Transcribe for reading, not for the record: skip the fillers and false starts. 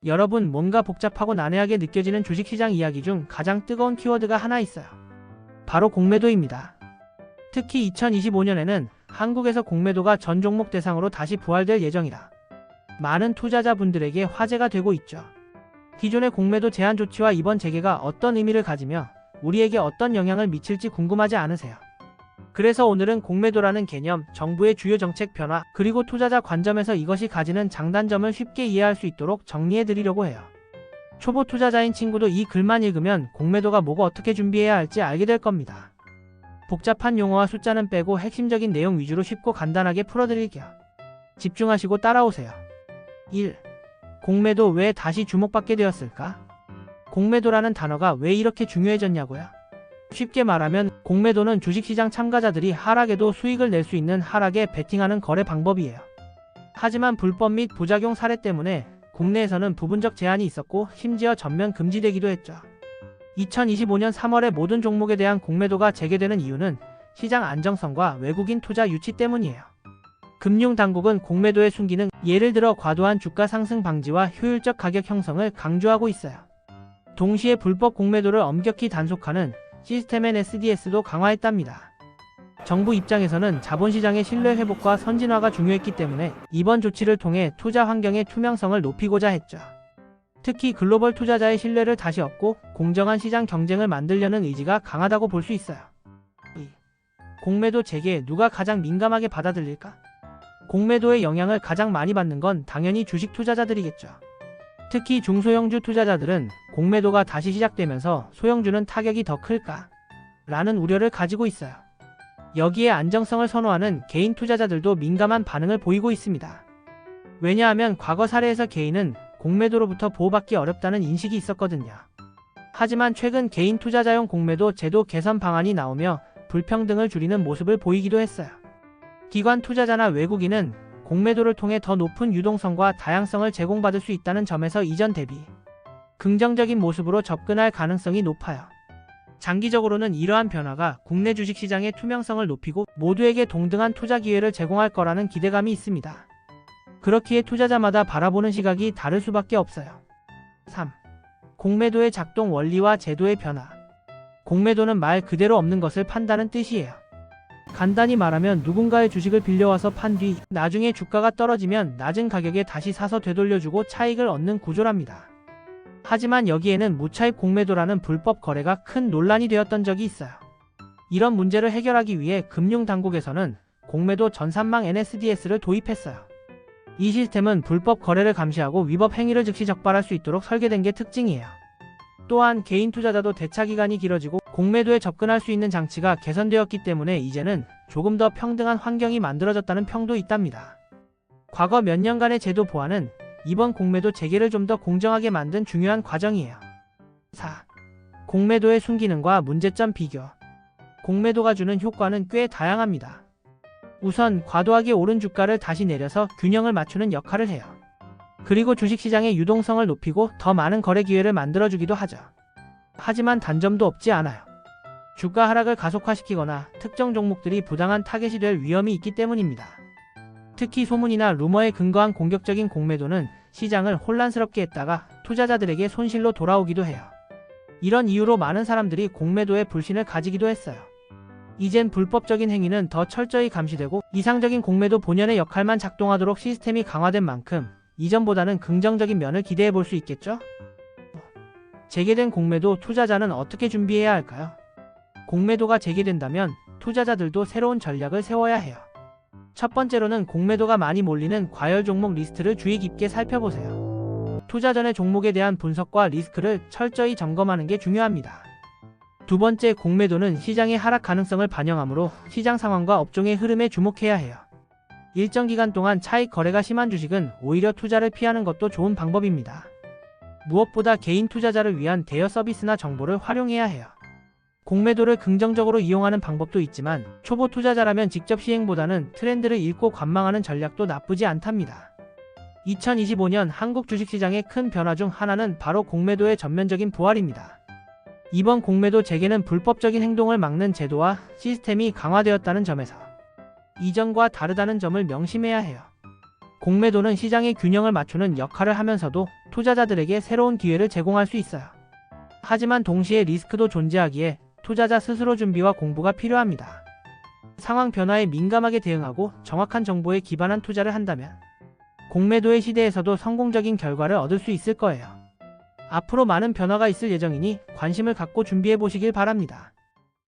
여러분, 뭔가 복잡하고 난해하게 느껴지는 주식시장 이야기 중 가장 뜨거운 키워드가 하나 있어요. 바로 공매도입니다. 특히 2025년에는 한국에서 공매도가 전 종목 대상으로 다시 부활될 예정이라 많은 투자자분들에게 화제가 되고 있죠. 기존의 공매도 제한 조치와 이번 재개가 어떤 의미를 가지며 우리에게 어떤 영향을 미칠지 궁금하지 않으세요? 그래서 오늘은 공매도라는 개념, 정부의 주요 정책 변화, 그리고 투자자 관점에서 이것이 가지는 장단점을 쉽게 이해할 수 있도록 정리해드리려고 해요. 초보 투자자인 친구도 이 글만 읽으면 공매도가 뭐고 어떻게 준비해야 할지 알게 될 겁니다. 복잡한 용어와 숫자는 빼고 핵심적인 내용 위주로 쉽고 간단하게 풀어드릴게요. 집중하시고 따라오세요. 1. 공매도 왜 다시 주목받게 되었을까? 공매도라는 단어가 왜 이렇게 중요해졌냐고요? 쉽게 말하면 공매도는 주식시장 참가자들이 하락에도 수익을 낼 수 있는 하락에 베팅하는 거래 방법이에요. 하지만 불법 및 부작용 사례 때문에 국내에서는 부분적 제한이 있었고 심지어 전면 금지되기도 했죠. 2025년 3월에 모든 종목에 대한 공매도가 재개되는 이유는 시장 안정성과 외국인 투자 유치 때문이에요. 금융당국은 공매도의 순기능, 예를 들어 과도한 주가 상승 방지와 효율적 가격 형성을 강조하고 있어요. 동시에 불법 공매도를 엄격히 단속하는 시스템 NSDS도 강화했답니다. 정부 입장에서는 자본시장의 신뢰 회복과 선진화가 중요했기 때문에 이번 조치를 통해 투자 환경의 투명성을 높이고자 했죠. 특히 글로벌 투자자의 신뢰를 다시 얻고 공정한 시장 경쟁을 만들려는 의지가 강하다고 볼 수 있어요. 2. 공매도 재개 누가 가장 민감하게 받아들일까? 공매도의 영향을 가장 많이 받는 건 당연히 주식 투자자들이겠죠. 특히 중소형주 투자자들은 공매도가 다시 시작되면서 소형주는 타격이 더 클까? 라는 우려를 가지고 있어요. 여기에 안정성을 선호하는 개인 투자자들도 민감한 반응을 보이고 있습니다. 왜냐하면 과거 사례에서 개인은 공매도로부터 보호받기 어렵다는 인식이 있었거든요. 하지만 최근 개인 투자자용 공매도 제도 개선 방안이 나오며 불평등을 줄이는 모습을 보이기도 했어요. 기관 투자자나 외국인은 공매도를 통해 더 높은 유동성과 다양성을 제공받을 수 있다는 점에서 이전 대비 긍정적인 모습으로 접근할 가능성이 높아요. 장기적으로는 이러한 변화가 국내 주식시장의 투명성을 높이고 모두에게 동등한 투자 기회를 제공할 거라는 기대감이 있습니다. 그렇기에 투자자마다 바라보는 시각이 다를 수밖에 없어요. 3. 공매도의 작동 원리와 제도의 변화. 공매도는 말 그대로 없는 것을 판다는 뜻이에요. 간단히 말하면 누군가의 주식을 빌려와서 판 뒤 나중에 주가가 떨어지면 낮은 가격에 다시 사서 되돌려주고 차익을 얻는 구조랍니다. 하지만 여기에는 무차입 공매도라는 불법 거래가 큰 논란이 되었던 적이 있어요. 이런 문제를 해결하기 위해 금융당국에서는 공매도 전산망 NSDS를 도입했어요. 이 시스템은 불법 거래를 감시하고 위법 행위를 즉시 적발할 수 있도록 설계된 게 특징이에요. 또한 개인 투자자도 대차 기간이 길어지고 공매도에 접근할 수 있는 장치가 개선되었기 때문에 이제는 조금 더 평등한 환경이 만들어졌다는 평도 있답니다. 과거 몇 년간의 제도 보완은 이번 공매도 재개를 좀 더 공정하게 만든 중요한 과정이에요. 4. 공매도의 순기능과 문제점 비교. 공매도가 주는 효과는 꽤 다양합니다. 우선 과도하게 오른 주가를 다시 내려서 균형을 맞추는 역할을 해요. 그리고 주식시장의 유동성을 높이고 더 많은 거래 기회를 만들어주기도 하죠. 하지만 단점도 없지 않아요. 주가 하락을 가속화시키거나 특정 종목들이 부당한 타겟이 될 위험이 있기 때문입니다. 특히 소문이나 루머에 근거한 공격적인 공매도는 시장을 혼란스럽게 했다가 투자자들에게 손실로 돌아오기도 해요. 이런 이유로 많은 사람들이 공매도에 불신을 가지기도 했어요. 이젠 불법적인 행위는 더 철저히 감시되고 이상적인 공매도 본연의 역할만 작동하도록 시스템이 강화된 만큼 이전보다는 긍정적인 면을 기대해 볼 수 있겠죠? 재개된 공매도 투자자는 어떻게 준비해야 할까요? 공매도가 재개된다면 투자자들도 새로운 전략을 세워야 해요. 첫 번째로는 공매도가 많이 몰리는 과열 종목 리스트를 주의 깊게 살펴보세요. 투자 전에 종목에 대한 분석과 리스크를 철저히 점검하는 게 중요합니다. 두 번째, 공매도는 시장의 하락 가능성을 반영하므로 시장 상황과 업종의 흐름에 주목해야 해요. 일정 기간 동안 차익 거래가 심한 주식은 오히려 투자를 피하는 것도 좋은 방법입니다. 무엇보다 개인 투자자를 위한 대여 서비스나 정보를 활용해야 해요. 공매도를 긍정적으로 이용하는 방법도 있지만 초보 투자자라면 직접 시행보다는 트렌드를 읽고 관망하는 전략도 나쁘지 않답니다. 2025년 한국 주식시장의 큰 변화 중 하나는 바로 공매도의 전면적인 부활입니다. 이번 공매도 재개는 불법적인 행동을 막는 제도와 시스템이 강화되었다는 점에서 이전과 다르다는 점을 명심해야 해요. 공매도는 시장의 균형을 맞추는 역할을 하면서도 투자자들에게 새로운 기회를 제공할 수 있어요. 하지만 동시에 리스크도 존재하기에 투자자 스스로 준비와 공부가 필요합니다. 상황 변화에 민감하게 대응하고 정확한 정보에 기반한 투자를 한다면 공매도의 시대에서도 성공적인 결과를 얻을 수 있을 거예요. 앞으로 많은 변화가 있을 예정이니 관심을 갖고 준비해 보시길 바랍니다.